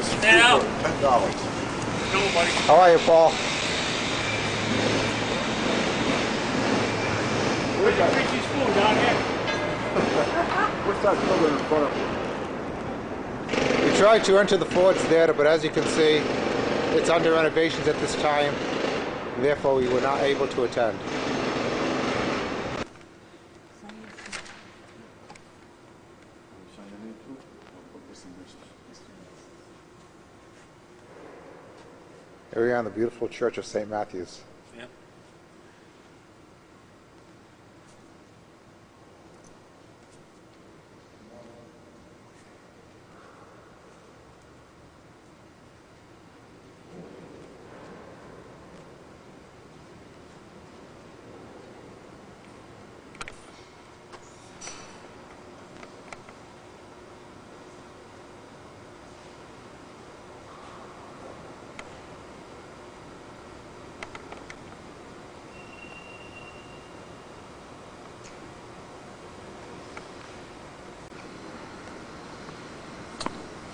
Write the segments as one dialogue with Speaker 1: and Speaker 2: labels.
Speaker 1: this
Speaker 2: Now.
Speaker 1: for $10.
Speaker 2: Nobody.
Speaker 3: How are you, Paul?
Speaker 2: Where's your Richie's spoon down here?
Speaker 1: What's that building in front of you?
Speaker 3: We tried to enter the Ford's Theater, but as you can see, it's under renovations at this time, and therefore we were not able to attend. Here we are in the beautiful Church of St. Matthew's.
Speaker 2: Yeah.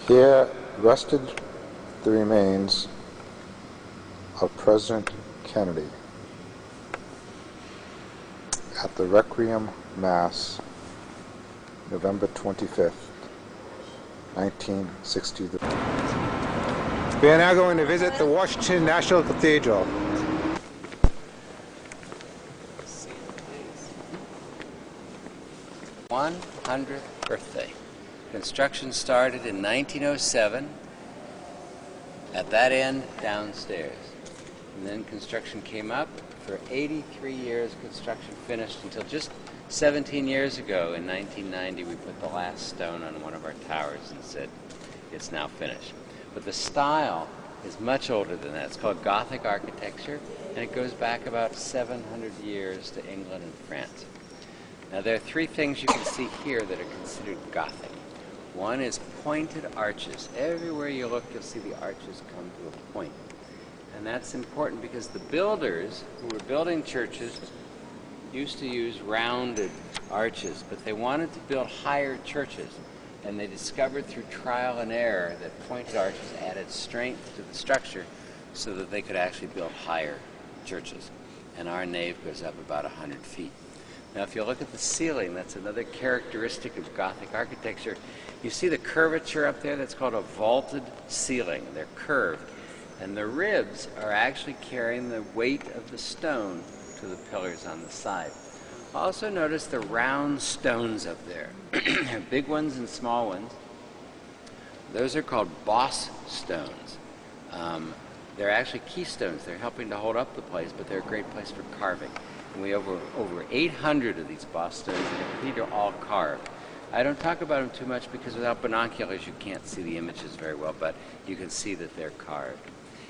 Speaker 3: Here rested the remains of President Kennedy at the Requiem Mass, November 25th, 1963. We are now going to visit the Washington National Cathedral.
Speaker 4: 100th birthday. Construction started in 1907 at that end downstairs. And then construction came up. For 83 years, construction finished until just 17 years ago in 1990 we put the last stone on one of our towers and said it's now finished. But the style is much older than that. It's called Gothic architecture, and it goes back about 700 years to England and France. Now there are three things you can see here that are considered Gothic. One is pointed arches. Everywhere you look, you'll see the arches come to a point. And that's important because the builders who were building churches used to use rounded arches, but they wanted to build higher churches. And they discovered through trial and error that pointed arches added strength to the structure so that they could actually build higher churches. And our nave goes up about 100 feet. Now if you look at the ceiling, that's another characteristic of Gothic architecture. You see the curvature up there? That's called a vaulted ceiling. They're curved. And the ribs are actually carrying the weight of the stone to the pillars on the side. Also notice the round stones up there. Big ones and small ones. Those are called boss stones. They're actually keystones. They're helping to hold up the place, but they're a great place for carving. And we have over 800 of these boss stones in the cathedral, all carved. I don't talk about them too much because without binoculars you can't see the images very well, but you can see that they're carved.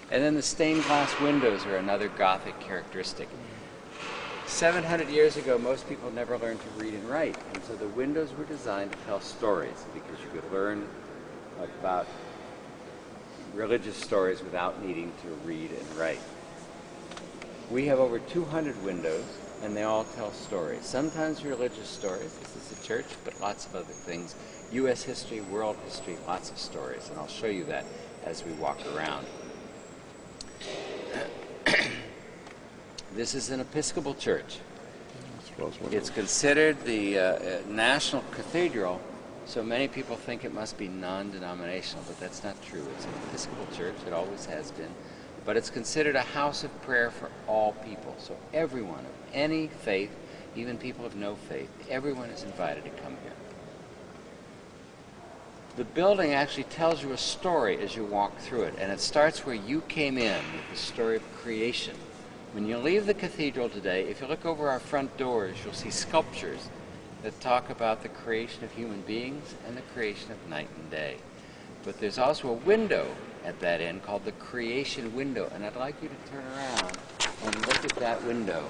Speaker 4: And then the stained glass windows are another Gothic characteristic. 700 years ago, most people never learned to read and write, and so the windows were designed to tell stories because you could learn about religious stories without needing to read and write. We have over 200 windows, and they all tell stories. Sometimes religious stories, this is a church, but lots of other things. U.S. history, world history, lots of stories, and I'll show you that as we walk around. This is an Episcopal church. It's considered the national cathedral, so many people think it must be non-denominational, but that's not true. It's an Episcopal church, it always has been. But it's considered a house of prayer for all people. So everyone of any faith, even people of no faith, everyone is invited to come here. The building actually tells you a story as you walk through it, and it starts where you came in with the story of creation. When you leave the cathedral today, if you look over our front doors, you'll see sculptures that talk about the creation of human beings and the creation of night and day. But there's also a window at that end called the creation window, and I'd like you to turn around and look at that window.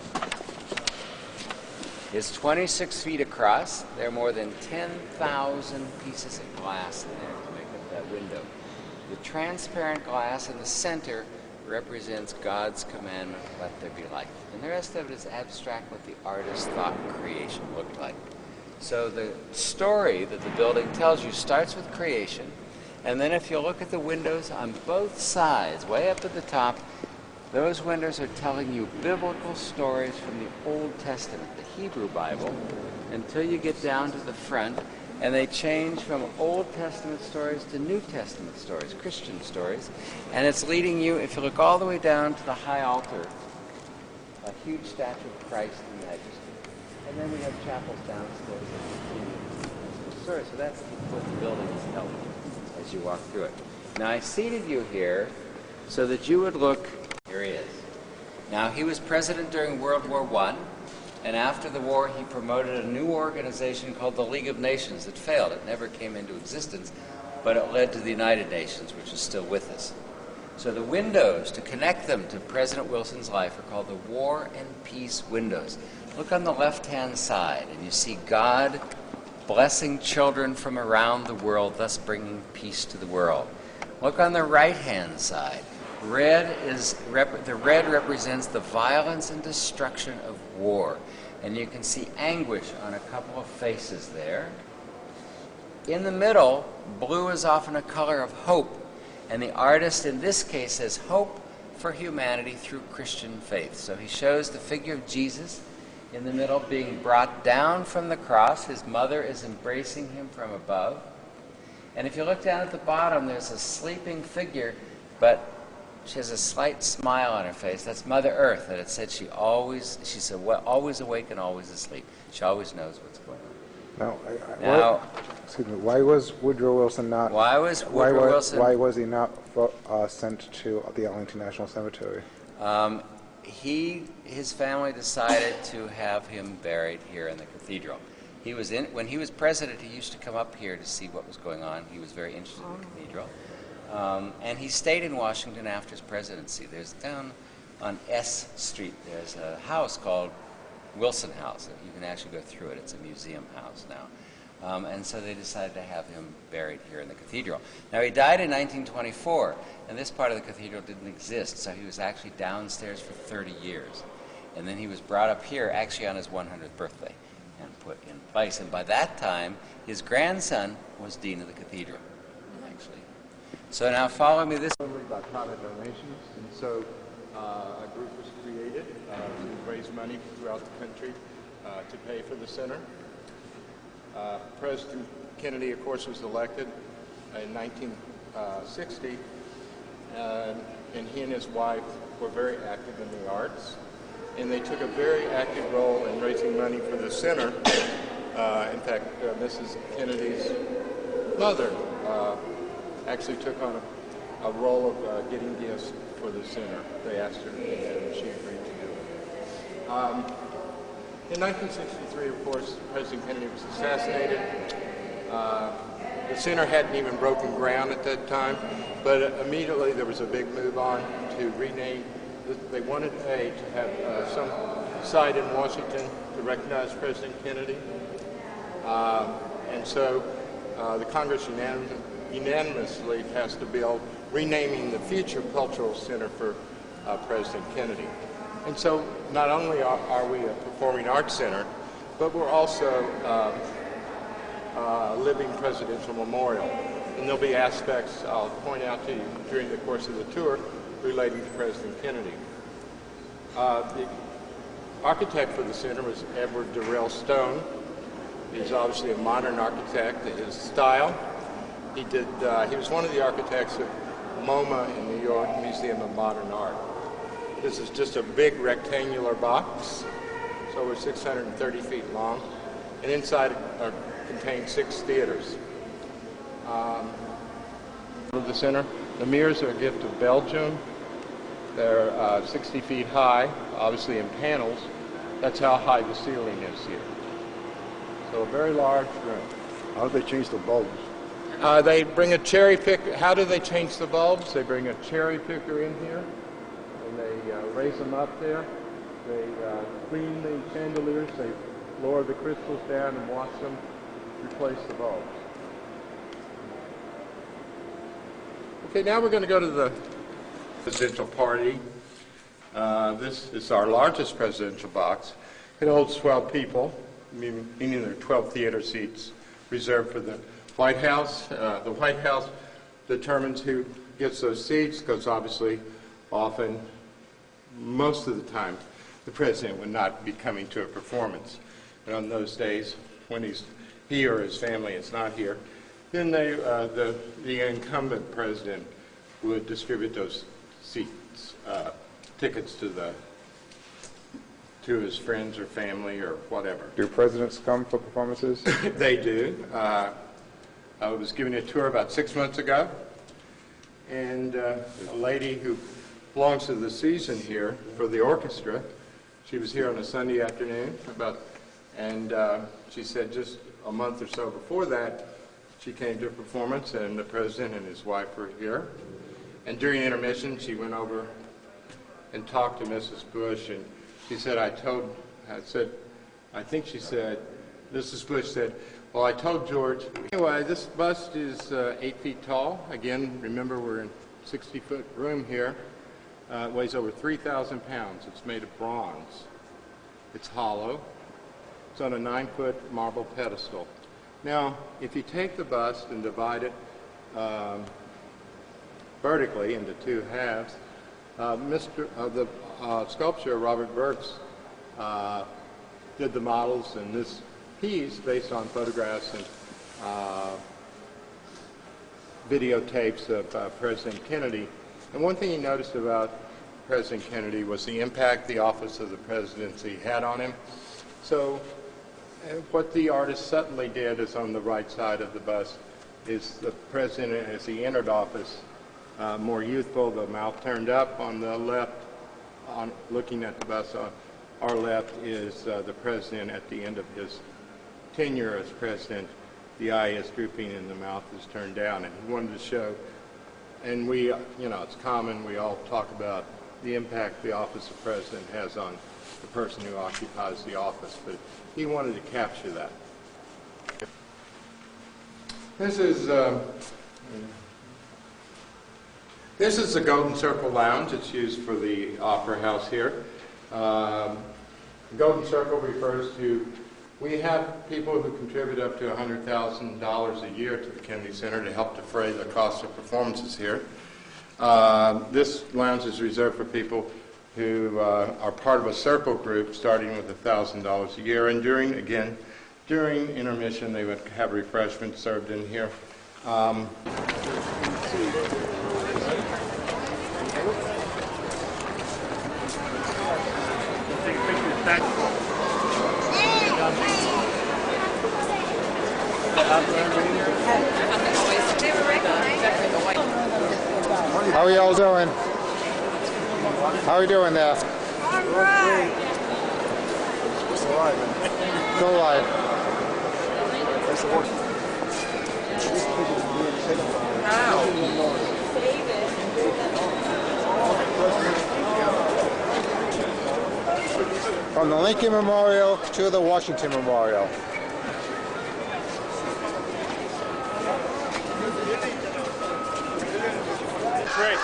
Speaker 4: It's 26 feet across. There are more than 10,000 pieces of glass in there to make up that window. The transparent glass in the center represents God's commandment, let there be light. And the rest of it is abstract, what the artist thought creation looked like. So the story that the building tells you starts with creation, And then if you look at the windows on both sides, way up at the top, those windows are telling you biblical stories from the Old Testament, the Hebrew Bible, until you get down to the front, and they change from Old Testament stories to New Testament stories, Christian stories. And it's leading you, if you look all the way down to the high altar, a huge statue of Christ in majesty. And then we have chapels downstairs that continue the story. So that's what the building is telling you as you walk through it. Now I seated you here so that you would look. Here he is. Now he was president during World War I, and after the war he promoted a new organization called the League of Nations that failed. It never came into existence, but it led to the United Nations, which is still with us. So the windows to connect them to President Wilson's life are called the War and Peace windows. Look on the left-hand side, and you see God blessing children from around the world, thus bringing peace to the world. Look on the right-hand side. The red represents the violence and destruction of war. And you can see anguish on a couple of faces there. In the middle, blue is often a color of hope. And the artist in this case says hope for humanity through Christian faith. So he shows the figure of Jesus in the middle being brought down from the cross. His mother is embracing him from above. And if you look down at the bottom, there's a sleeping figure, but she has a slight smile on her face. That's Mother Earth, and it said she said, well, always awake and always asleep. She always knows what's going on.
Speaker 3: Now, excuse me. Why was Woodrow Wilson not?
Speaker 4: Why was Woodrow Wilson?
Speaker 3: Why was he not sent to the Arlington National Cemetery?
Speaker 4: His family decided to have him buried here in the cathedral. When he was president, he used to come up here to see what was going on. He was very interested in the cathedral. And he stayed in Washington after his presidency. There's down on S Street, there's a house called Wilson House. You can actually go through it. It's a museum house now. And so they decided to have him buried here in the cathedral. Now he died in 1924, and this part of the cathedral didn't exist, so he was actually downstairs for 30 years. And then he was brought up here actually on his 100th birthday and put in place. And by that time, his grandson was dean of the cathedral, actually. So now follow me this.
Speaker 1: By private donations, and so a group was created to raise money throughout the country to pay for the center. President Kennedy, of course, was elected in 1960, and he and his wife were very active in the arts, and they took a very active role in raising money for the center. In fact, Mrs. Kennedy's mother actually took on a role of getting gifts for the center. They asked her, and she agreed to do it. In 1963, of course, President Kennedy was assassinated. The center hadn't even broken ground at that time, but immediately there was a big move on to rename. They wanted to have some site in Washington to recognize President Kennedy. And so the Congress unanimously passed a bill renaming the future cultural center for President Kennedy. And so not only are we a performing arts center, but we're also a living presidential memorial. And there'll be aspects I'll point out to you during the course of the tour relating to President Kennedy. The architect for the center was Edward Durrell Stone. He's obviously a modern architect. His style, he was one of the architects of MoMA in New York, Museum of Modern Art. This is just a big rectangular box. It's over 630 feet long, and inside it contains 6 theaters. The center, the mirrors are a gift of Belgium. They're 60 feet high, obviously in panels. That's how high the ceiling is here. So a very large room.
Speaker 3: How do they change the bulbs?
Speaker 1: They bring a cherry picker. How do they change the bulbs? They bring a cherry picker in here, and they raise them up there. They clean the chandeliers. They lower the crystals down and wash them, replace the bulbs. Okay, now we're going to go to the presidential party. This is our largest presidential box. It holds 12 people, meaning there are 12 theater seats reserved for the White House. The White House determines who gets those seats, because obviously, often, most of the time, the president would not be coming to a performance. And on those days, when he or his family is not here, then the incumbent president would distribute those seats, tickets to his friends or family or whatever.
Speaker 3: Do presidents come for performances?
Speaker 1: They do. I was giving a tour about 6 months ago, and a lady who belongs to the season here for the orchestra, she was here on a Sunday afternoon, and she said just a month or so before that, she came to a performance, and the president and his wife were here. And during intermission, she went over and talked to Mrs. Bush, and she said, I think she said, Mrs. Bush said, well, I told George, anyway, this bust is 8 feet tall. Again, remember, we're in a 60-foot room here. It weighs over 3,000 pounds. It's made of bronze. It's hollow. It's on a 9-foot marble pedestal. Now, if you take the bust and divide it vertically into 2 halves, the sculptor, Robert Burks, did the models in this piece based on photographs and videotapes of President Kennedy. And one thing he noticed about President Kennedy was the impact the office of the presidency had on him. So what the artist subtly did is on the right side of the bust is the president as he entered office, more youthful, the mouth turned up. On the left, looking at the bust on our left is the president at the end of his tenure as president. The eye is drooping and the mouth is turned down. And he wanted to show, and we, it's common, we all talk about the impact the office of president has on the person who occupies the office, but he wanted to capture that. This is the Golden Circle Lounge. It's used for the Opera House here. Golden Circle refers to, we have people who contribute up to $100,000 a year to the Kennedy Center to help defray the cost of performances here. This lounge is reserved for people who are part of a circle group starting with $1,000 a year, and during intermission they would have refreshments served in here.
Speaker 3: How are y'all doing? How are you doing there?
Speaker 5: All right.
Speaker 3: Still alive, man. Still alive. Where's the horse? From the Lincoln Memorial to the Washington Memorial.
Speaker 2: Great.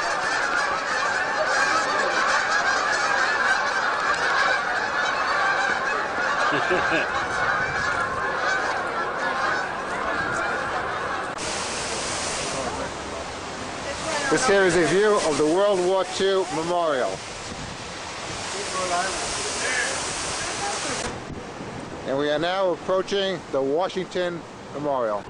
Speaker 3: This here is a view of the World War II Memorial. And we are now approaching the Washington Memorial.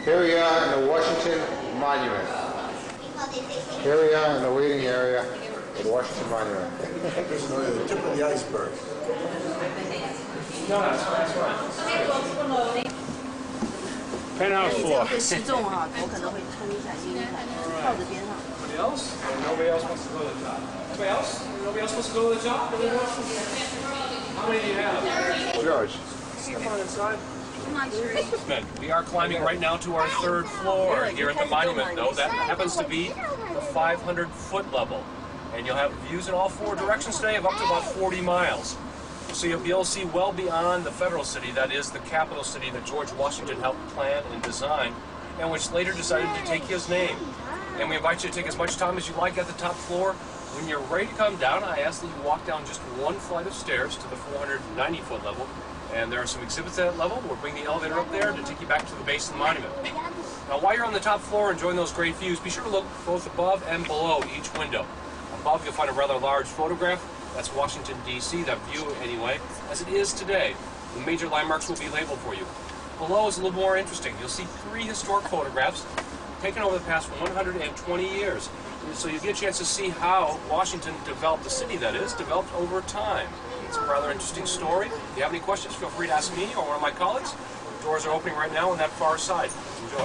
Speaker 3: Here we are in the Washington Monument. Here we are in the waiting area of the Washington Monument.
Speaker 6: This is the tip of the iceberg.
Speaker 2: No, that's fine. Penthouse floor.
Speaker 5: 失重哈，头可能会撑一下、阴一下，靠着边上。
Speaker 2: Anybody else? Nobody else wants to go to the top. Anybody else? Nobody else wants to go to the top? How many do you have?
Speaker 3: George.
Speaker 2: Come on inside. We are climbing right now to our 3rd floor here at the monument, though. That happens to be the 500-foot level. And you'll have views in all 4 directions today of up to about 40 miles. So you'll be able to see well beyond the federal city, that is the capital city that George Washington helped plan and design, and which later decided to take his name. And we invite you to take as much time as you like at the top floor. When you're ready to come down, I ask that you walk down just one flight of stairs to the 490-foot level. And there are some exhibits at that level. We'll bring the elevator up there to take you back to the base of the monument. Now, while you're on the top floor enjoying those great views, be sure to look both above and below each window. Above, you'll find a rather large photograph. That's Washington, D.C., that view anyway, as it is today. The major landmarks will be labeled for you. Below is a little more interesting. You'll see 3 historic photographs taken over the past 120 years. So you get a chance to see how Washington developed, the city that is, developed over time. It's a rather interesting story. If you have any questions, feel free to ask me or one of my colleagues. Doors are opening right now on that far side. Enjoy.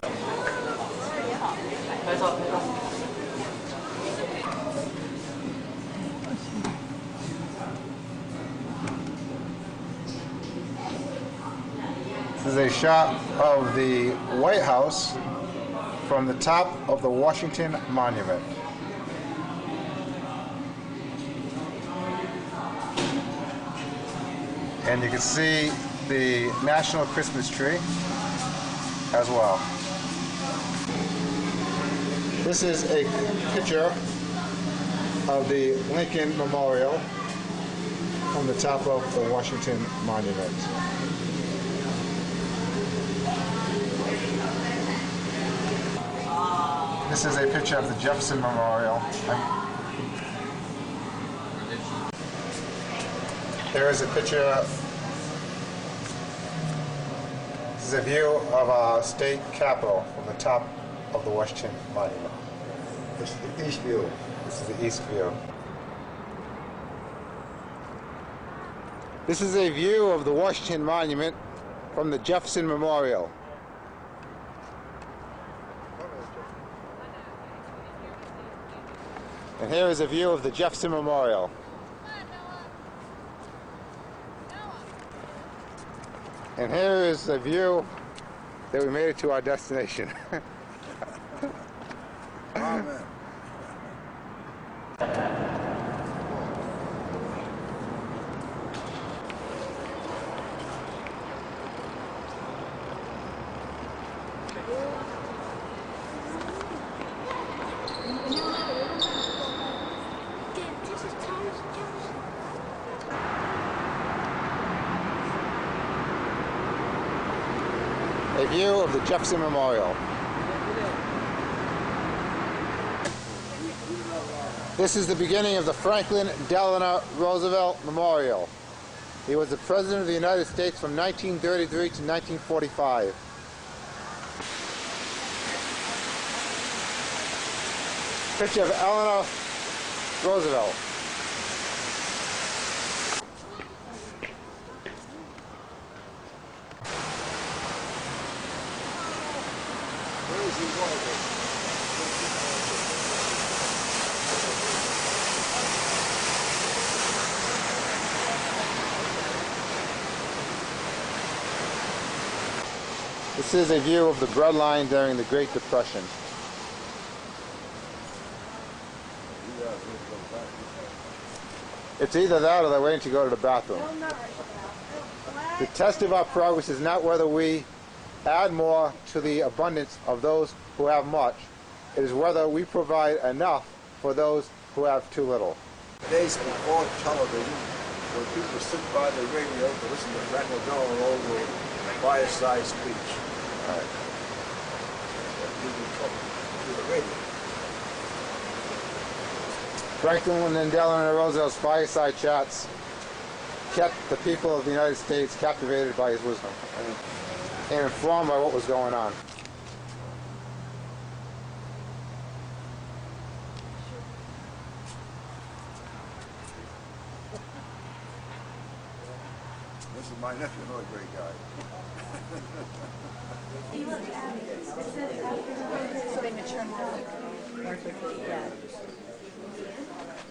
Speaker 3: This is a shot of the White House from the top of the Washington Monument. And you can see the National Christmas tree as well. This is a picture of the Lincoln Memorial from the top of the Washington Monument. This is a picture of the Jefferson Memorial. There is a picture. This is a view of our state capitol from the top of the Washington Monument. This is the east view. This is the east view. This is a view of the Washington Monument from the Jefferson Memorial. And here is a view of the Jefferson Memorial. And here is a view that we made it to our destination.
Speaker 6: Amen.
Speaker 3: A view of the Jefferson Memorial. This is the beginning of the Franklin Delano Roosevelt Memorial. He was the President of the United States from 1933 to 1945. Picture of Eleanor Roosevelt.
Speaker 6: Where is he going?
Speaker 3: This is a view of the bread line during the Great Depression. It's either that or they're waiting to go to the bathroom. The test of our progress is not whether we add more to the abundance of those who have much. It is whether we provide enough for those who have too little.
Speaker 6: Days before television, when people sit by the radio to listen to Franklin Delano Roosevelt fireside speech.
Speaker 3: All right.
Speaker 6: People talk to the radio.
Speaker 3: Franklin and Delano Roosevelt's fireside chats kept the people of the United States captivated by his wisdom and informed by what was going on.
Speaker 6: This is my nephew, another great guy.
Speaker 5: So they mature more quickly. Yeah.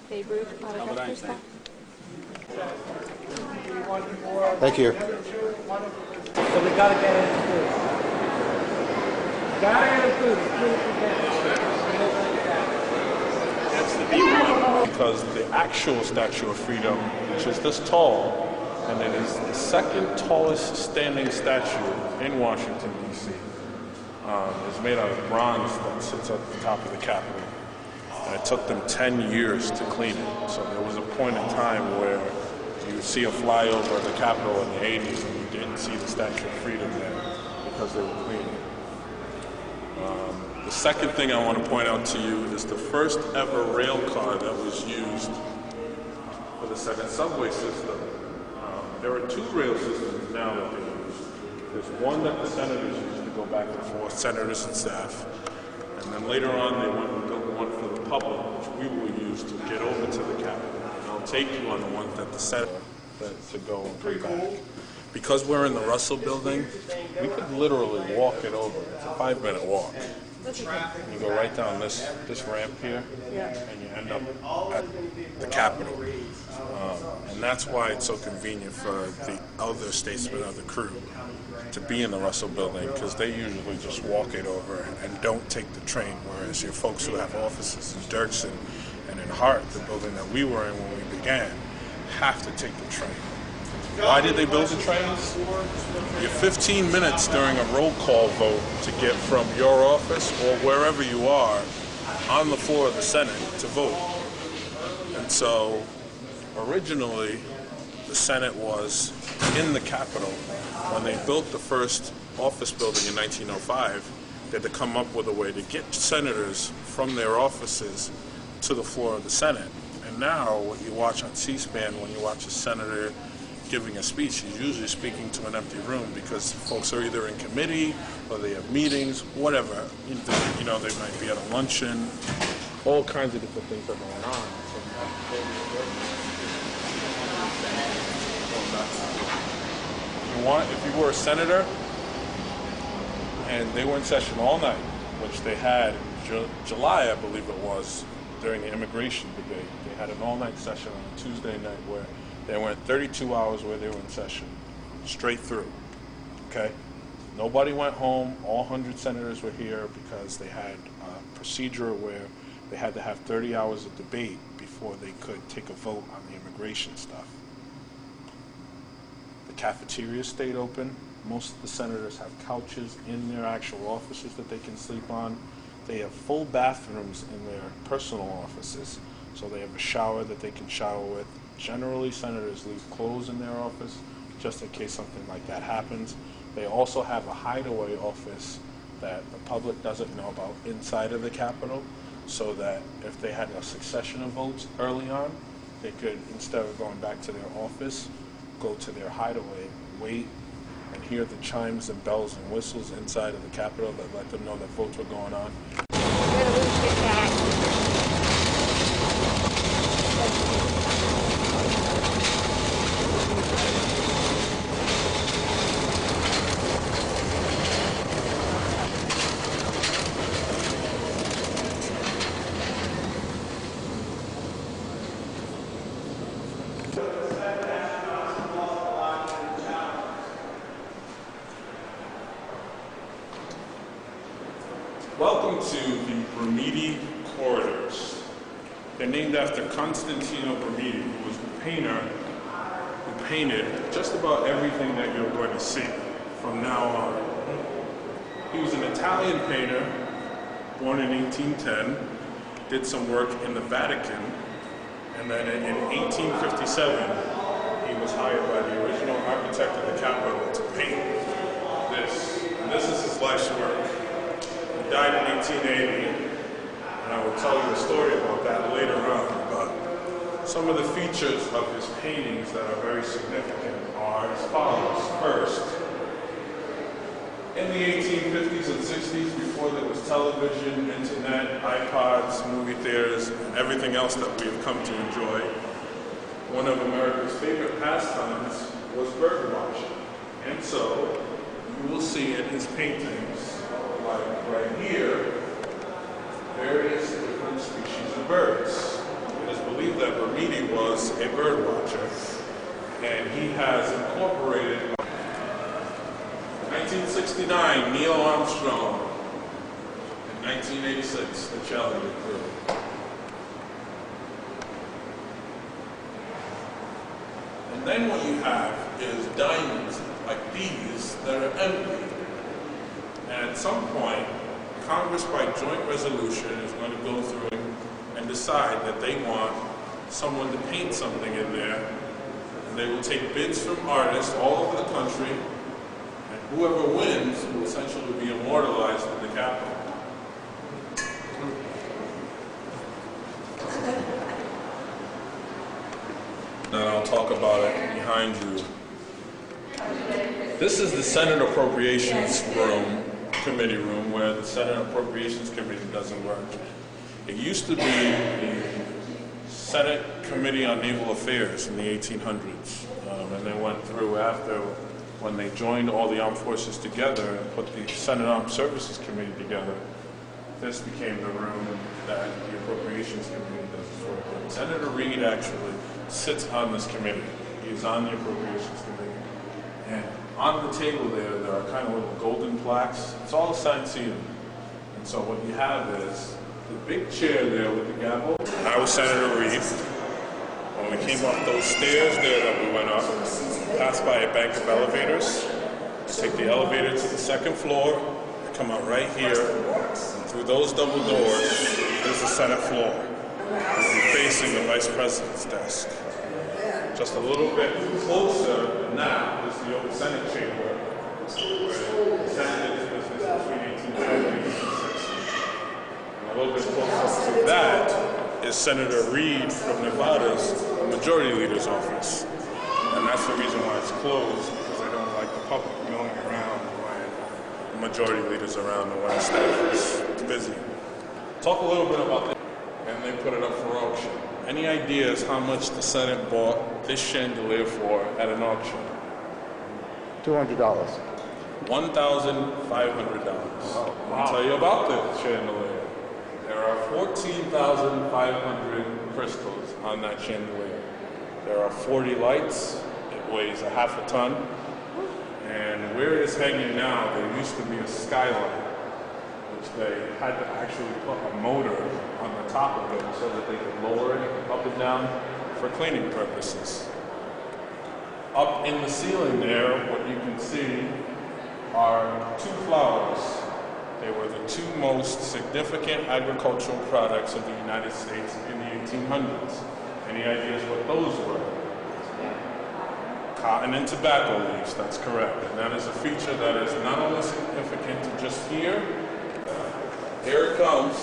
Speaker 5: Babe Ruth,
Speaker 7: Albert Einstein.
Speaker 3: Thank you.
Speaker 8: So we gotta get into food. Gotta get into food.
Speaker 7: That's the B1. Because the actual Statue of Freedom, which is this tall, and it is the second tallest standing statue in Washington, D.C. It's made out of bronze that sits at the top of the Capitol. And it took them 10 years to clean it. So there was a point in time where you would see a flyover of the Capitol in the 80s and you didn't see the Statue of Freedom there because they were cleaning it. The second thing I want to point out to you is the first ever rail car that was used for the second subway system. There are two rail systems now that they use. There's one that the senators used to go back and forth, senators and staff. And then later on they went and built one for the public, which we will use to get over to the Capitol. And I'll take you on the one that the Senate to go and bring back. Because we're in the Russell building, we could literally walk it over. It's a 5-minute walk. You go right down this ramp here, and you end up at the Capitol. And that's why it's so convenient for the other statesmen of the crew to be in the Russell building, because they usually just walk it over and don't take the train, whereas your folks who have offices in Dirksen and in Hart, the building that we were in when we began, have to take the train. Why did they build the trains? You have 15 minutes during a roll call vote to get from your office or wherever you are on the floor of the Senate to vote. And so originally the Senate was in the Capitol. When they built the first office building in 1905, they had to come up with a way to get senators from their offices to the floor of the Senate. And now what you watch on C-SPAN when you watch a senator giving a speech, he's usually speaking to an empty room because folks are either in committee or they have meetings, whatever. You know, they might be at a luncheon. All kinds of different things are going on. If you were a senator and they were in session all night, which they had in July, I believe it was, during the immigration debate, they had an all-night session on a Tuesday night where they went 32 hours where they were in session, straight through, okay? Nobody went home. All 100 senators were here because they had a procedure where they had to have 30 hours of debate before they could take a vote on the immigration stuff. The cafeteria stayed open. Most of the senators have couches in their actual offices that they can sleep on. They have full bathrooms in their personal offices, so they have a shower that they can shower with. Generally, senators leave clothes in their office just in case something like that happens. They also have a hideaway office that the public doesn't know about inside of the Capitol, so that if they had a succession of votes early on, they could, instead of going back to their office, go to their hideaway, wait, and hear the chimes and bells and whistles inside of the Capitol that let them know that votes were going on. Welcome to the Brumidi corridors. They're named after Constantino Brumidi, who was the painter who painted just about everything that you're going to see from now on. He was an Italian painter, born in 1810, did some work in the Vatican, and then in 1857, he was hired by the original architect of the Capitol to paint this. And this is his life's work. He died in 1880, and I will tell you a story about that later on, but some of the features of his paintings that are very significant are as follows. First, in the 1850s and 60s, before there was television, internet, iPods, movie theaters, and everything else that we've come to enjoy, one of America's favorite pastimes was bird watching. And so, you will see in his paintings, like right here, various different species of birds. It is believed that Brumidi was a bird watcher, and he has incorporated 1969, Neil Armstrong. In 1986, the Challenger crew. And then what you have is diamonds like these that are empty. And at some point, Congress, by joint resolution, is going to go through and decide that they want someone to paint something in there. And they will take bids from artists all over the country, and whoever wins will essentially be immortalized in the Capitol. Now I'll talk about it behind you. This is the Senate Appropriations Committee room, where the Senate Appropriations Committee doesn't work. It used to be the Senate Committee on Naval Affairs in the 1800s, and they went through after when they joined all the armed forces together and put the Senate Armed Services Committee together. This became the room that the Appropriations Committee does work in. Senator Reid actually sits on this committee. He's on the Appropriations Committee. And on the table there are kind of little golden plaques. It's all assigned to you. And so what you have is the big chair there with the gavel. I was Senator Reid. When we came up those stairs there that we went up, passed by a bank of elevators. You take the elevator to the second floor, you come out right here, and through those double doors is the Senate floor. You're facing the Vice President's desk. Just a little bit closer than that is the old Senate chamber, where the Senate did its business between 1850 and 1860. And a little bit closer to that is Senator Reid from Nevada's Majority Leader's office. And that's the reason why it's closed, because they don't like the public milling around when the Majority Leader's around and when the staff is busy. Talk a little bit about this. And they put it up for auction. Any ideas how much the Senate bought this chandelier for at an auction?
Speaker 3: $200.
Speaker 7: $1,500. I'll tell you about the chandelier. There are 14,500 crystals on that chandelier. There are 40 lights. It weighs a half a ton. And where it's hanging now, there used to be a skylight, which they had to actually put a motor on the top of it so that they could lower it up and down for cleaning purposes. Up in the ceiling there, what you can see are two flowers. They were the two most significant agricultural products of the United States in the 1800s. Any ideas what those were? Cotton and tobacco leaves, that's correct. And that is a feature that is not only significant to just here. Here it comes.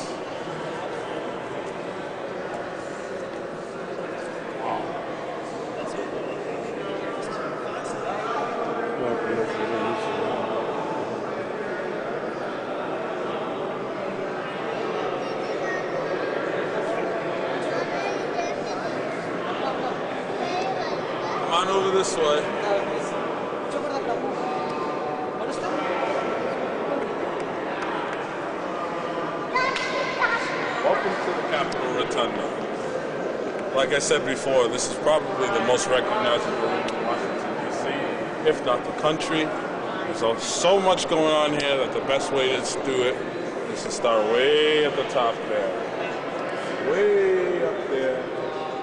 Speaker 7: Come on over this way. Welcome to the Capitol Rotunda. Like I said before, this is probably the most recognizable room in Washington, D.C., if not the country. There's so much going on here that the best way to do it is to start way at the top there. Way up there.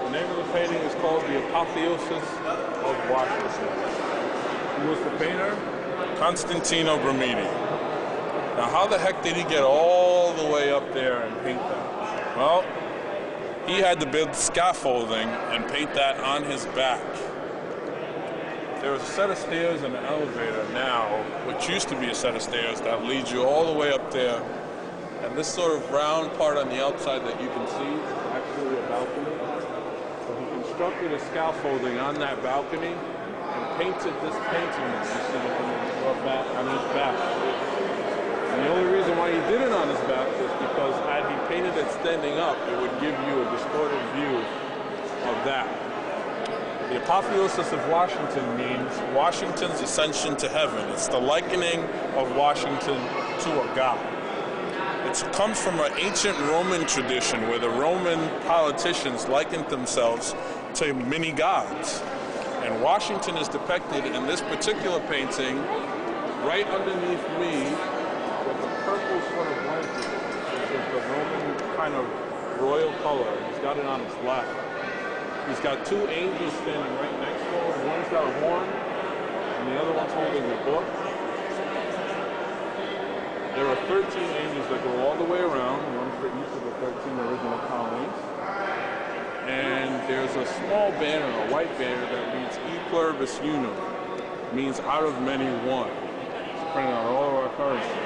Speaker 7: The name of the painting is called The Apotheosis of Washington. Who was the painter? Constantino Bramiti. Now, how the heck did he get all the way up there and paint that? Well, he had to build scaffolding and paint that on his back. There is a set of stairs and an elevator now, which used to be a set of stairs that leads you all the way up there. And this sort of round part on the outside that you can see is actually a balcony. So he constructed a scaffolding on that balcony and painted this painting that you see on his back. And the only reason why he did it on his back is because had he painted it standing up, it would give you a distorted view of that. The apotheosis of Washington means Washington's ascension to heaven. It's the likening of Washington to a god. It comes from an ancient Roman tradition where the Roman politicians likened themselves to mini gods. And Washington is depicted in this particular painting right underneath me with a purple sort of blanket, which is the Roman kind of royal color. He's got it on his lap. He's got two angels standing right next to him. One's got a horn, and the other one's holding a book. There are 13 angels that go all the way around, one for each of the 13 original colonies. And there's a small banner, a white banner, that reads E pluribus unum, means out of many one. It's printed on all of our currency.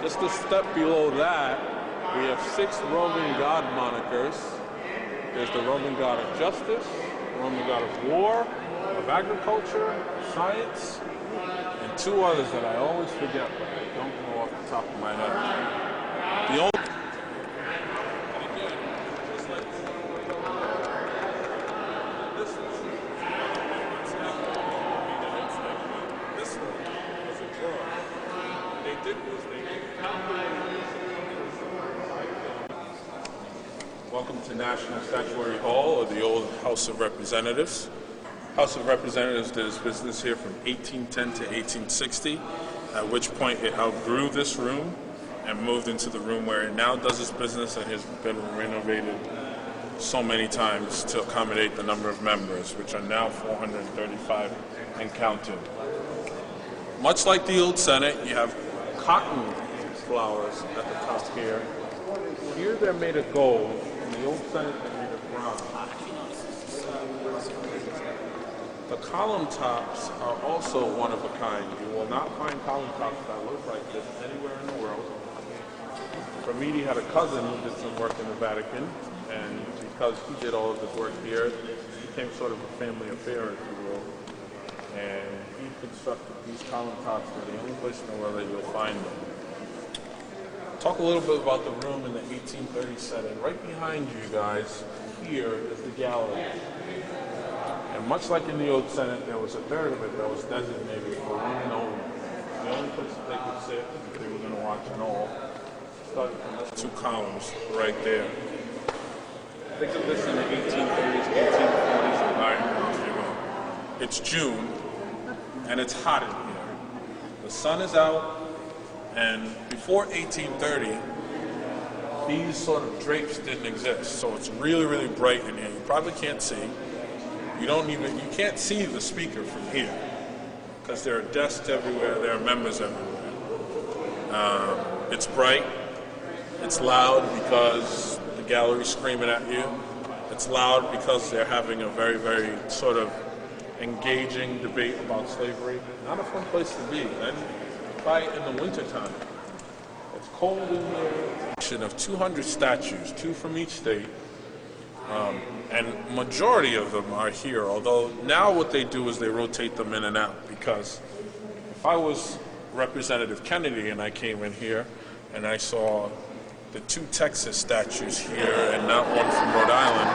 Speaker 7: Just a step below that, we have 6 Roman god monikers. There's the Roman god of justice, the Roman god of war, of agriculture, science, and 2 others that I always forget, but I don't know off the top of my head. The only Welcome to National Statuary Hall, or the old House of Representatives. House of Representatives did its business here from 1810 to 1860, at which point it outgrew this room and moved into the room where it now does its business and has been renovated so many times to accommodate the number of members, which are now 435 and counting. Much like the old Senate, you have cotton flowers at the top here. Here they're made of gold. In the old Senate, they're made of bronze. The column tops are also one of a kind. You will not find column tops that look like this anywhere in the world. Ramidi had a cousin who did some work in the Vatican, and because he did all of this work here, it became sort of a family affair, if you will. And he constructed these column tops. They're the only place in the world that you'll find them. Talk a little bit about the room in the 1830 setting. Right behind you guys, here is the gallery. And much like in the old Senate, there was a third of it that was designated for women only. The only place that they could sit if they were going to watch an all. Started from those 2 columns right there. Think of this in the 1830s, 1840s environment. It's June, and it's hot in here. The sun is out. And before 1830, these sort of drapes didn't exist. So it's really, really bright in here. You probably can't see. You can't see the speaker from here because there are desks everywhere, there are members everywhere. It's bright. It's loud because the gallery's screaming at you. It's loud because they're having a very, very sort of engaging debate about slavery. Not a fun place to be. And in the wintertime. It's cold in here. Of 200 statues, 2 from each state, and majority of them are here, although now what they do is they rotate them in and out, because if I was Representative Kennedy and I came in here and I saw the 2 Texas statues here and not one from Rhode Island,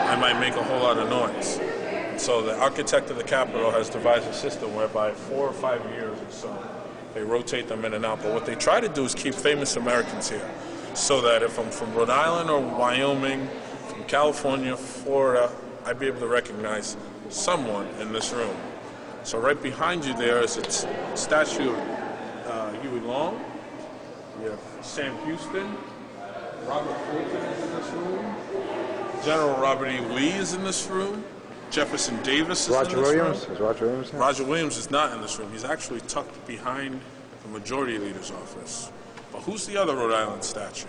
Speaker 7: I might make a whole lot of noise. And so the architect of the Capitol has devised a system whereby 4 or 5 years or so, they rotate them in and out. But what they try to do is keep famous Americans here, so that if I'm from Rhode Island or Wyoming, from California, Florida, I'd be able to recognize someone in this room. So right behind you there is its statue of Huey Long. We have Sam Houston. Robert Fulton is in this room. General Robert E. Lee is in this room. Jefferson Davis is in this room.
Speaker 3: Is Roger Williams here?
Speaker 7: Roger Williams is not in this room. He's actually tucked behind the Majority Leader's office. But who's the other Rhode Island statue?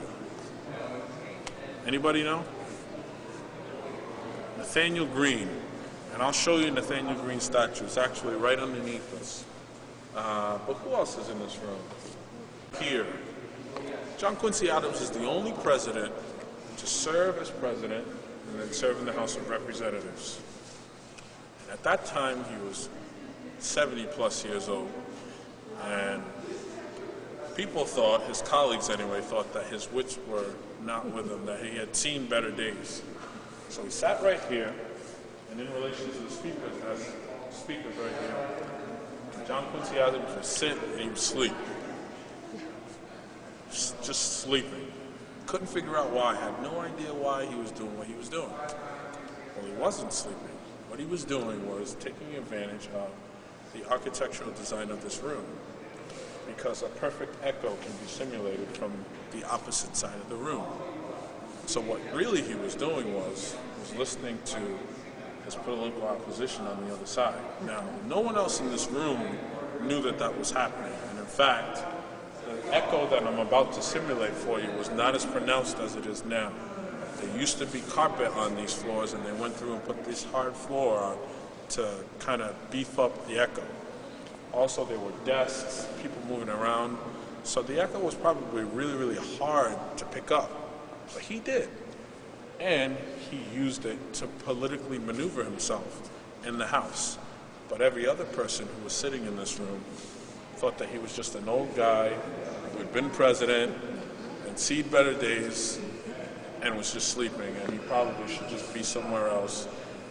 Speaker 7: Anybody know? Nathaniel Greene. And I'll show you Nathaniel Greene's statue. It's actually right underneath us. But who else is in this room? Here. John Quincy Adams is the only president to serve as president and then serve in the House of Representatives. And at that time, he was 70 plus years old. And people thought, his colleagues anyway, thought that his wits were not with him, that he had seen better days. So he sat right here, and in relation to the speakers, as speakers right here, John Quincy Adams would sit and he would sleep. Just sleeping. Couldn't figure out why. Had no idea why he was doing what he was doing. Well, he wasn't sleeping. What he was doing was taking advantage of the architectural design of this room, because a perfect echo can be simulated from the opposite side of the room. So what really he was doing was listening to his political opposition on the other side. Now, no one else in this room knew that that was happening. And in fact, echo that I'm about to simulate for you was not as pronounced as it is now. There used to be carpet on these floors, and they went through and put this hard floor on to kind of beef up the echo. Also, there were desks, people moving around, so the echo was probably really, really hard to pick up, but he did. And he used it to politically maneuver himself in the House. But every other person who was sitting in this room thought that he was just an old guy who had been president and seen better days and was just sleeping, and he probably should just be somewhere else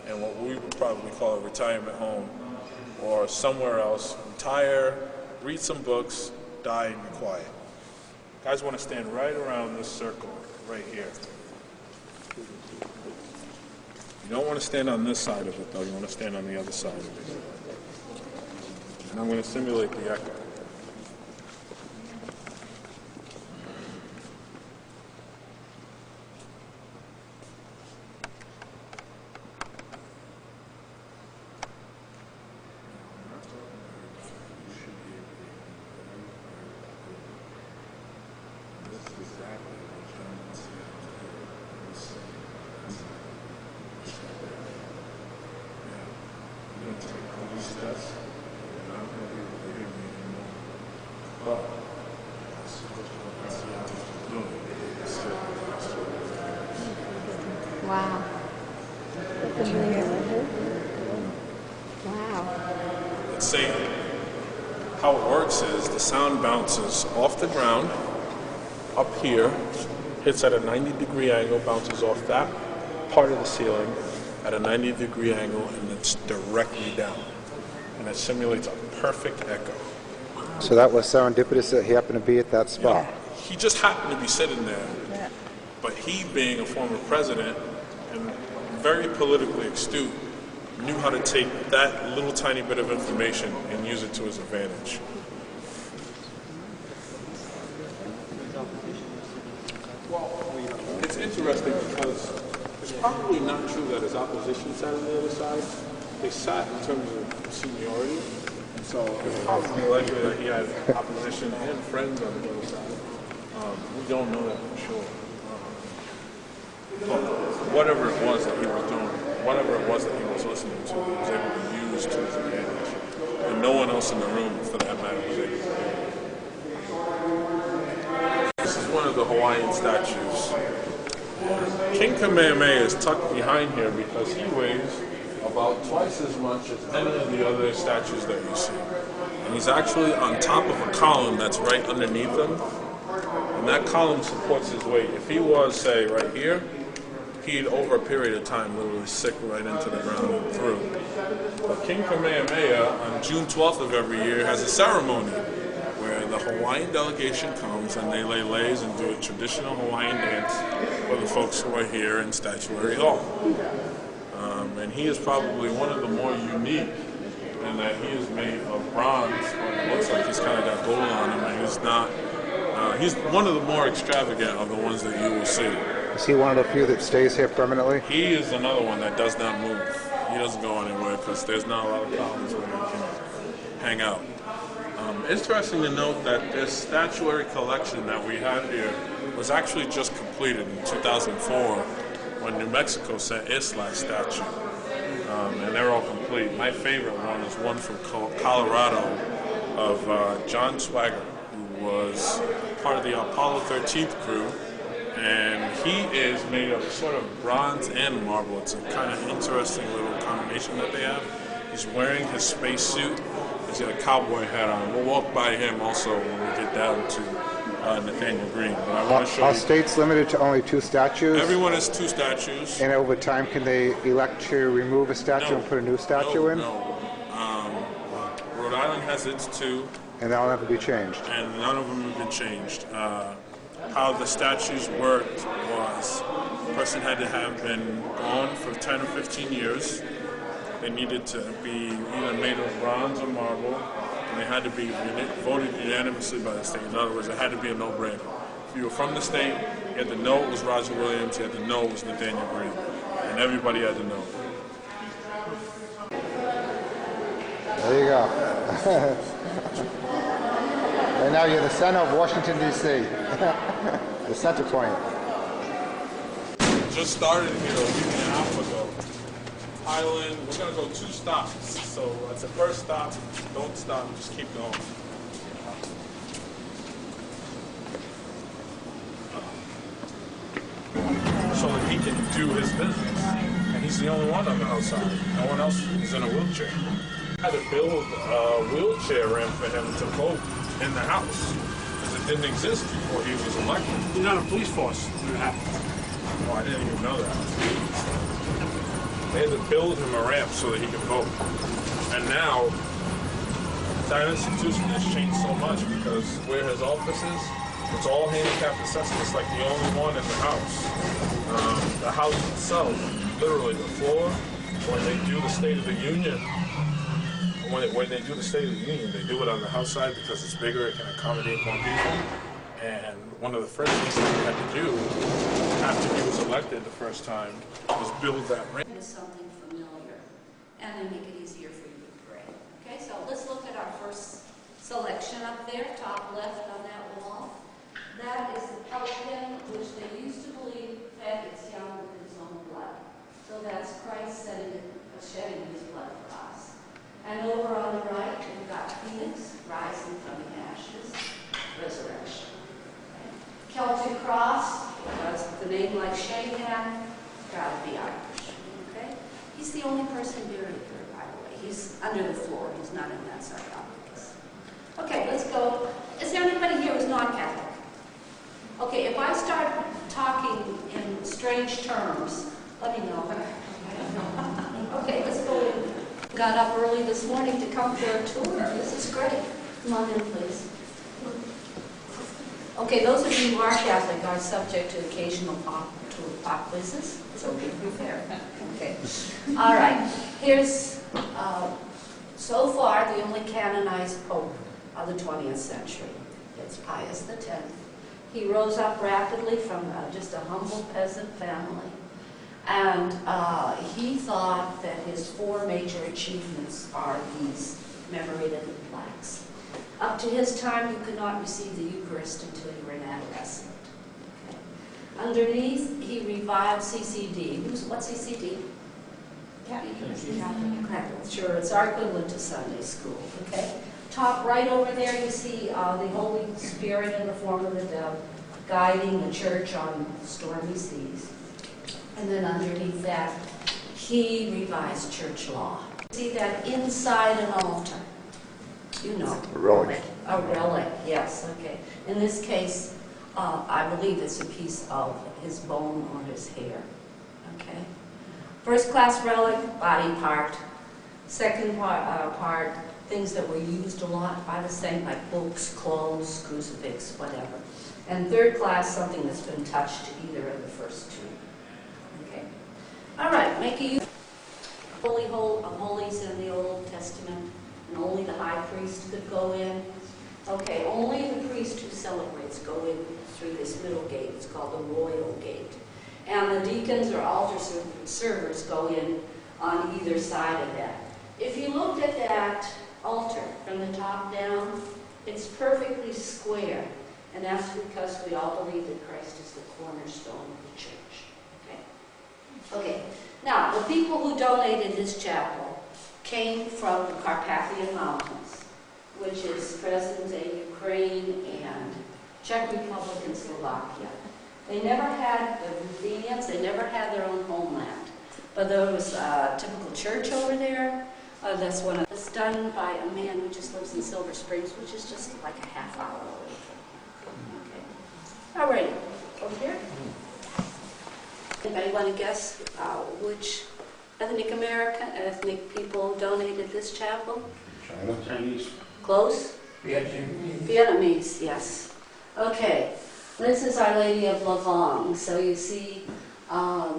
Speaker 7: in what we would probably call a retirement home, or somewhere else, retire, read some books, die, and be quiet. Guys want to stand right around this circle right here. You don't want to stand on this side of it, though. You want to stand on the other side of it. And I'm going to simulate the echo.
Speaker 9: Wow. Wow.
Speaker 7: Let's say how it works is the sound bounces off the ground, up here, hits at a 90-degree angle, bounces off that part of the ceiling at a 90-degree angle, and it's directly down. And it simulates a perfect echo.
Speaker 3: So that was serendipitous that he happened to be at that spot.
Speaker 7: Yeah. He just happened to be sitting there. But he, being a former president and very politically astute, knew how to take that little tiny bit of information and use it to his advantage. Well, it's interesting because it's probably not true that his opposition sat on the other side. They sat in terms of seniority, so it's probably likely that he had opposition and friends on the other side. We don't know that for sure. But whatever it was that he was doing, whatever it was that he was listening to, he was able to use to his advantage. And no one else in the room, for that matter, was able to do it. This is one of the Hawaiian statues. King Kamehameha is tucked behind here because he weighs about twice as much as any of the other statues that you see. And he's actually on top of a column that's right underneath him. And that column supports his weight. If he was, say, right here, he'd, over a period of time, literally sink right into the ground and through. But King Kamehameha, on June 12th of every year, has a ceremony where the Hawaiian delegation comes and they lay leis and do a traditional Hawaiian dance for the folks who are here in Statuary Hall. And he is probably one of the more unique in that he is made of bronze, but it looks like he's kind of got gold on him, and he's not. He's one of the more extravagant of the ones that you will see.
Speaker 3: Is he one of the few that stays here permanently?
Speaker 7: He is another one that does not move. He doesn't go anywhere because there's not a lot of columns where he can hang out. Interesting to note that this statuary collection that we have here was actually just completed in 2004 when New Mexico sent its last statue. And they're all complete. My favorite one is one from Colorado of John Swagger, who was part of the Apollo 13th crew. And he is made of sort of bronze and marble. It's a kind of interesting little combination that they have. He's wearing his spacesuit. He's got a cowboy hat on. We'll walk by him also when we get down to Nathaniel Green. But I want to show
Speaker 3: Are
Speaker 7: you.
Speaker 3: states limited to only 2 statues?
Speaker 7: Everyone has 2 statues.
Speaker 3: And over time, can they elect to remove a statue and put a new statue in?
Speaker 7: No. Rhode Island has its 2.
Speaker 3: And that'll never be changed.
Speaker 7: And none of them have been changed. How the statues worked was the person had to have been gone for 10 or 15 years. They needed to be either made of bronze or marble, and they had to be voted unanimously by the state. In other words, it had to be a no-brainer. If you were from the state, you had to know it was Roger Williams, you had to know it was Nathaniel Green, and everybody had to know.
Speaker 3: There you go. Right now you're the center of Washington, D.C. The center point.
Speaker 7: Just started here a week and a half ago. Highland, we're gonna go 2 stops. So at the first stop, don't stop, just keep going. So that he can do his business. And he's the only one on the outside. No one else is in a wheelchair. I had to build a wheelchair ramp for him to vote in the House. Because it didn't exist before he was elected.
Speaker 2: You're not a police force. You have.
Speaker 7: Oh, I didn't even know that. They had to build him a ramp so that he could vote. And now, that institution has changed so much because where his office is, it's all handicapped accessible. It's like the only one in the house. The house itself, literally the floor, when they do the State of the Union, when they do the State of the Union, they do it on the house side because it's bigger, it can accommodate more people. And one of the first things that he had to do after he was elected the first time was build that ramp.
Speaker 5: Something familiar, and then make it easier for you to pray. Okay, so let's look at our first selection up there, top left on that wall. That is the pelican, which they used to believe fed its young with his own blood. So that's Christ shedding his blood for us. And over on the right, we've got Phoenix rising from the ashes, resurrection. Okay. Celtic cross, because the name like Shahan, gotta be Irish. Okay? He's the only person buried there, by the way. He's under the floor. He's not in that sarcophagus. Okay, let's go. Is there anybody here who's not Catholic? Okay, if I start talking in strange terms, let me know. Okay, let's go in. Got up early this morning to come for a tour. This is great. Come on in, please. Okay, those of you who are Catholic are subject to occasional pop quizzes, so be prepared. Okay. All right. Here's, so far, the only canonized pope of the 20th century. It's Pius X. He rose up rapidly from just a humble peasant family. And he thought that his 4 major achievements are these commemorated in plaques. Up to his time, you could not receive the Eucharist until you were an adolescent. Okay. Underneath, he revived CCD. What's CCD? Catholic. Sure, it's our equivalent to Sunday school. Okay. Top right over there, you see the Holy Spirit in the form of a dove guiding the church on stormy seas. And then underneath that, he revised church law. See that inside an altar? You know.
Speaker 6: A relic.
Speaker 5: A relic, yes, okay. In this case, I believe it's a piece of his bone or his hair, okay? First class relic, body part. Second part, things that were used a lot by the saint, like books, clothes, crucifix, whatever. And third class, something that's been touched either of the first 2. Okay? All right, make a use of holies in the Old Testament, and only the high priest could go in. Okay, only the priest who celebrates go in through this middle gate. It's called the royal gate. And the deacons or altar servers go in on either side of that. If you looked at that altar from the top down, it's perfectly square. And that's because we all believe that Christ is the cornerstone of the church. Okay? Okay. Now, the people who donated this chapel came from the Carpathian Mountains, which is present-day Ukraine and Czech Republic and Slovakia. They never had the Ruthenians, they never had their own homeland. But there was a typical church over there. That's one of it's done by a man who just lives in Silver Springs, which is just like a half hour away from here. Okay. All right, over here. Anybody want to guess which ethnic people donated this chapel?
Speaker 6: China.
Speaker 10: Chinese.
Speaker 5: Close? Vietnamese, yes. Okay, this is Our Lady of Lavong. So you see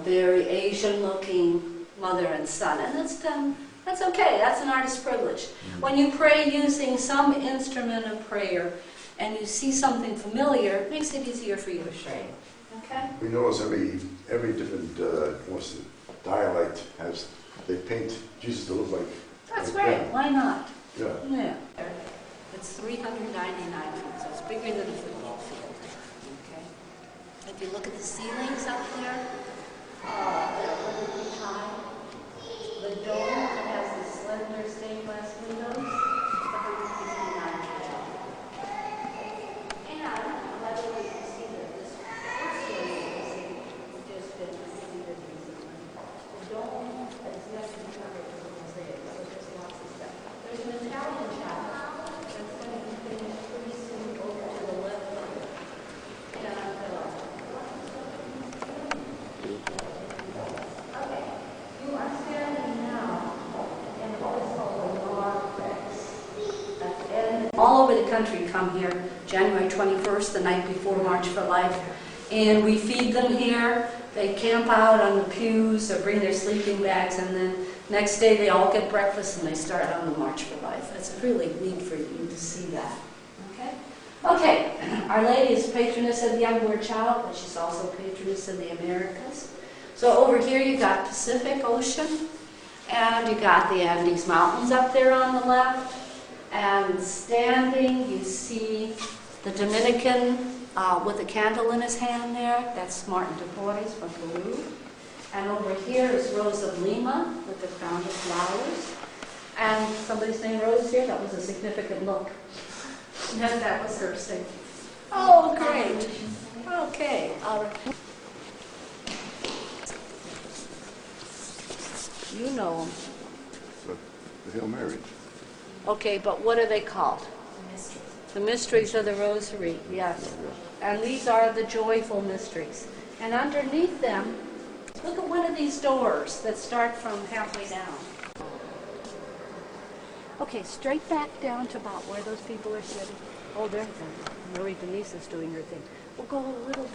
Speaker 5: very Asian-looking mother and son, and that's okay. That's an artist's privilege. When you pray using some instrument of prayer, and you see something familiar, it makes it easier for you to pray. Okay?
Speaker 6: We notice every different dialect has, they paint Jesus to look like.
Speaker 5: That's great. Why not?
Speaker 6: Yeah.
Speaker 5: Yeah. It's $399 for this bigger than a football field. Okay. If you look at the ceilings up there, they're 100 feet high. The dome that has the slender stained glass windows is 159 feet tall. And by the way, you see that this first one has just been completed recently. The dome has yet to be covered with mosaic, so there's lots of stuff. There's an Italian chapel that's going to be finished pretty soon over to the left. Okay, you are standing now in a place called the North. And all over the country come here January 21st, the night before March for Life, and we feed them here. They camp out on the pews or bring their sleeping bags, and then next day they all get breakfast and they start on the March for Life. It's really neat for you to see that. Okay? Okay, Our Lady is patroness of the young child, but she's also patroness of the Americas. So over here you got Pacific Ocean, and you got the Andes Mountains up there on the left. And standing, you see the Dominican with a candle in his hand there. That's Martin de Porres from Peru. And over here is Rose of Lima with the crown of flowers. And somebody's name Rose here, that was a significant look. And that was her saying, oh, great. Okay, all right. You know them.
Speaker 10: The Hail Mary.
Speaker 5: Okay, but what are they called? The mysteries. The mysteries of the Rosary, yes. And these are the joyful mysteries. And underneath them, look at one of these doors that start from halfway down. Okay, straight back down to about where those people are sitting. Oh, there, Marie Denise is doing her thing. We'll go a little bit.